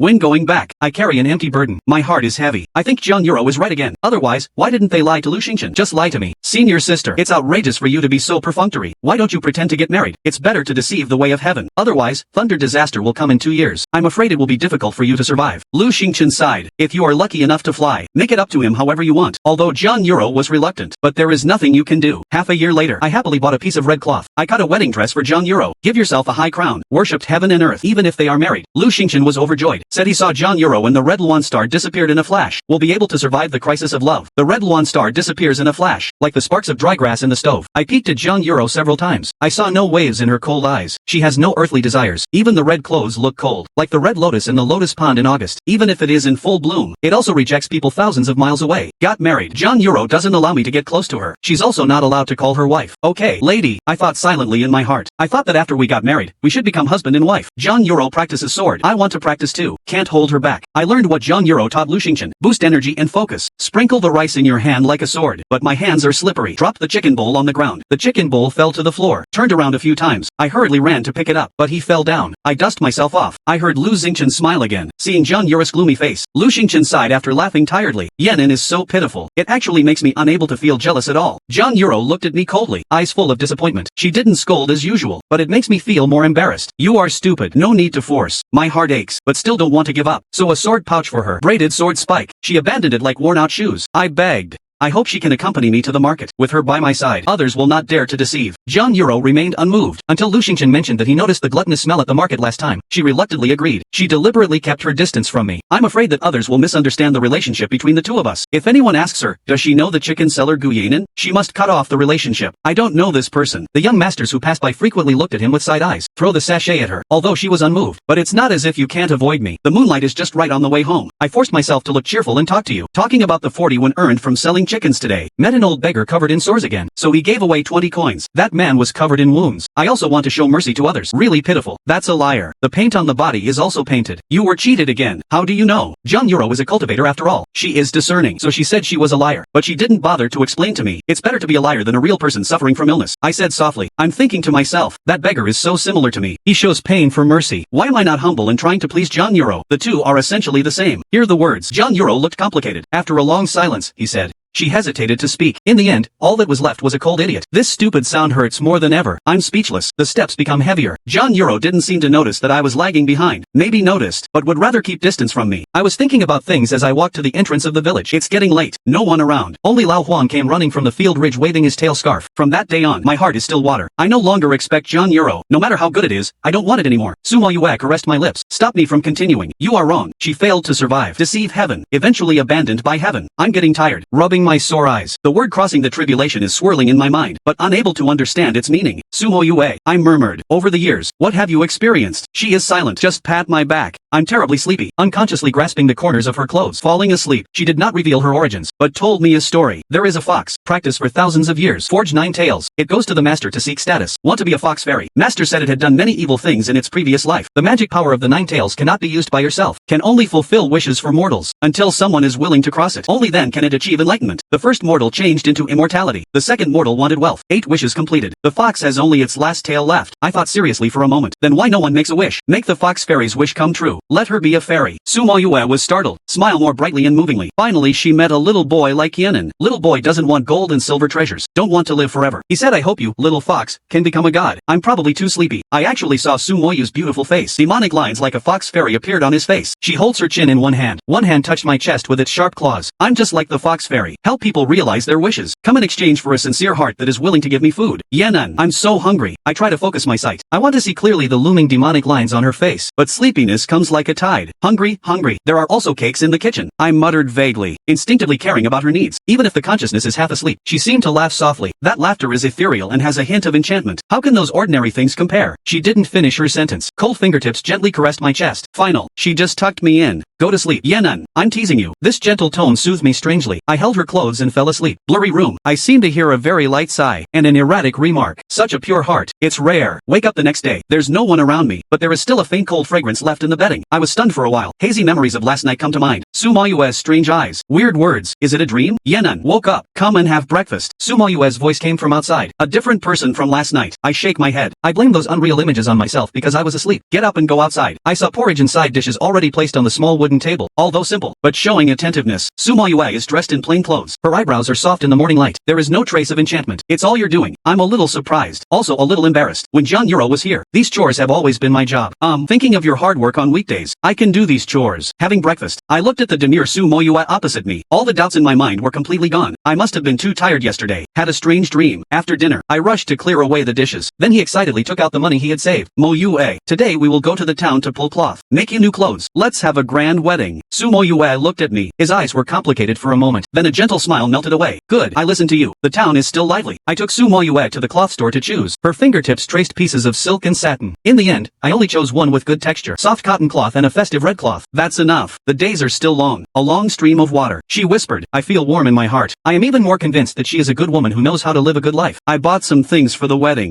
When going back, I carry an empty burden. My heart is heavy. I think John Euro is right again. Otherwise, why didn't they lie to Lu Xingchen? Just lie to me. Senior sister, it's outrageous for you to be so perfunctory. Why don't you pretend to get married? It's better to deceive the way of heaven. Otherwise, thunder disaster will come in 2 years. I'm afraid it will be difficult for you to survive. Lu Xingchen sighed. If you are lucky enough to fly, make it up to him however you want. Although John Euro was reluctant. But there is nothing you can do. Half a year later, I happily bought a piece of red cloth. I cut a wedding dress for John Euro. Give yourself a high crown. Worshipped heaven and earth, even if they are married. Lu Xingchen was overjoyed. Said he saw John Euro and the red Luan star disappeared in a flash. Will be able to survive the crisis of love. The red Luan star disappears in a flash, like the sparks of dry grass in the stove. I peeked at John Euro several times. I saw no waves in her cold eyes. She has no earthly desires. Even the red clothes look cold, like the red lotus in the lotus pond in August. Even if it is in full bloom, it also rejects people thousands of miles away. Got married. John Euro doesn't allow me to get close to her. She's also not allowed to call her wife. Okay, lady, I thought silently in my heart. I thought that after we got married, we should become husband and wife. John Euro practices sword. I want to practice too. Can't hold her back. I learned what John Euro taught Lu Xingchen. Boost energy and focus. Sprinkle the rice in your hand like a sword. But my hands are slippery. Drop the chicken bowl on the ground. The chicken bowl fell to the floor. Turned around a few times. I hurriedly ran to pick it up, but he fell down. I dust myself off. I heard Lu Xingchen smile again, seeing John Euro's gloomy face. Lu Xingchen sighed after laughing tiredly. Yenin is so pitiful. It actually makes me unable to feel jealous at all. John Euro looked at me coldly, eyes full of disappointment. She didn't scold as usual, but it makes me feel more embarrassed. You are stupid. No need to force. My heart aches, but still don't want to give up. So a sword pouch for her. Braided sword spike. She abandoned it like worn-out shoes. I begged. I hope she can accompany me to the market. With her by my side, others will not dare to deceive. John Euro remained unmoved, until Lu Xingchen mentioned that he noticed the gluttonous smell at the market last time. She reluctantly agreed. She deliberately kept her distance from me. I'm afraid that others will misunderstand the relationship between the two of us. If anyone asks her, does she know the chicken seller Gu Yanin? She must cut off the relationship. I don't know this person. The young masters who passed by frequently looked at him with side eyes. Throw the sachet at her, although she was unmoved. But it's not as if you can't avoid me. The moonlight is just right on the way home. I forced myself to look cheerful and talk to you. Talking about the 40 earned from selling chickens today. Met an old beggar covered in sores again, so he gave away 20 coins. That man was covered in wounds. I also want to show mercy to others. Really pitiful. That's a liar. The paint on the body is also painted. You were cheated again. How do you know? John Euro is a cultivator after all. She is discerning, so she said she was a liar. But she didn't bother to explain to me. It's better to be a liar than a real person suffering from illness. I said softly. I'm thinking to myself, that beggar is so similar to me. He shows pain for mercy. Why am I not humble and trying to please John Euro? The two are essentially the same. Hear the words. John Euro looked complicated. After a long silence, he said. She hesitated to speak. In the end, all that was left was a cold idiot. This stupid sound hurts more than ever. I'm speechless. The steps become heavier. John Euro didn't seem to notice that I was lagging behind. Maybe noticed, but would rather keep distance from me. I was thinking about things as I walked to the entrance of the village. It's getting late. No one around. Only Lao Huang came running from the field ridge waving his tail scarf. From that day on, my heart is still water. I no longer expect John Euro. No matter how good it is, I don't want it anymore. Sumo Yue caressed my lips. Stop me from continuing. You are wrong. She failed to survive. Deceive heaven. Eventually abandoned by heaven. I'm getting tired. Rubbing my sore eyes. The word crossing the tribulation is swirling in my mind, but unable to understand its meaning. Sumo Yue, I murmured. Over the years, what have you experienced? She is silent. Just pat my back. I'm terribly sleepy, unconsciously grasping the corners of her clothes. Falling asleep, she did not reveal her origins, but told me a story. There is a fox, practiced for thousands of years, forged 9 tails. It goes to the master to seek status. Want to be a fox fairy. Master said it had done many evil things in its previous life. The magic power of the 9 tails cannot be used by yourself, can only fulfill wishes for mortals, until someone is willing to cross it. Only then can it achieve enlightenment. The first mortal changed into immortality. The second mortal wanted wealth. 8 wishes completed. The fox has only its last tail left. I thought seriously for a moment. Then why no one makes a wish? Make the fox fairy's wish come true. Let her be a fairy. Sumo Yue was startled. Smile more brightly and movingly. Finally she met a little boy like Yenin. Little boy doesn't want gold and silver treasures. Don't want to live forever. He said I hope you, little fox, can become a god. I'm probably too sleepy. I actually saw Sumo Yue's beautiful face. Demonic lines like a fox fairy appeared on his face. She holds her chin in one hand. One hand touched my chest with its sharp claws. I'm just like the fox fairy. Help people realize their wishes. Come in exchange for a sincere heart that is willing to give me food. Yenan, I'm so hungry. I try to focus my sight. I want to see clearly the looming demonic lines on her face. But sleepiness comes like a tide. Hungry, hungry. There are also cakes in the kitchen. I muttered vaguely, instinctively caring about her needs. Even if the consciousness is half asleep, she seemed to laugh softly. That laughter is ethereal and has a hint of enchantment. How can those ordinary things compare? She didn't finish her sentence. Cold fingertips gently caressed my chest. Final. She just tucked me in. Go to sleep. Yenan, I'm teasing you. This gentle tone soothed me strangely. I held her clothes and fell asleep. Blurry room. I seemed to hear a very light sigh, and an erratic remark. Such a pure heart. It's rare. Wake up the next day. There's no one around me, but there is still a faint cold fragrance left in the bedding. I was stunned for a while. Hazy memories of last night come to mind. Sumayue's strange eyes. Weird words. Is it a dream? Yenan woke up. Come and have breakfast. Sumayue's voice came from outside. A different person from last night. I shake my head. I blame those unreal images on myself because I was asleep. Get up and go outside. I saw porridge and side dishes already placed on the small wooden table, although simple, but showing attentiveness. Sumayue is dressed in plain clothes. Her eyebrows are soft in the morning light. There is no trace of enchantment. It's all you're doing. I'm a little surprised. Also a little embarrassed. When John Euro was here, these chores have always been my job. Thinking of your hard work on weekdays. I can do these chores. Having breakfast. I looked at the demure Sumayue opposite me. All the doubts in my mind were completely gone. I must have been too tired yesterday. Had a strange dream. After dinner, I rushed to clear away the dishes. Then he excitedly took out the money he had saved. Moyue. Today we will go to the town to pull cloth. Make you new clothes. Let's have a grand wedding. Sumoyue looked at me. His eyes were complicated for a moment. Then a gentle smile melted away. Good. I listened to you. The town is still lively. I took Sumoyue to the cloth store to choose. Her fingertips traced pieces of silk and satin. In the end, I only chose one with good texture. Soft cotton cloth and a festive red cloth. That's enough. The days are still long. A long stream of water. She whispered. I feel warm in my heart. I am even more convinced that she is a good woman who knows how to live a good life. I bought some things for the wedding.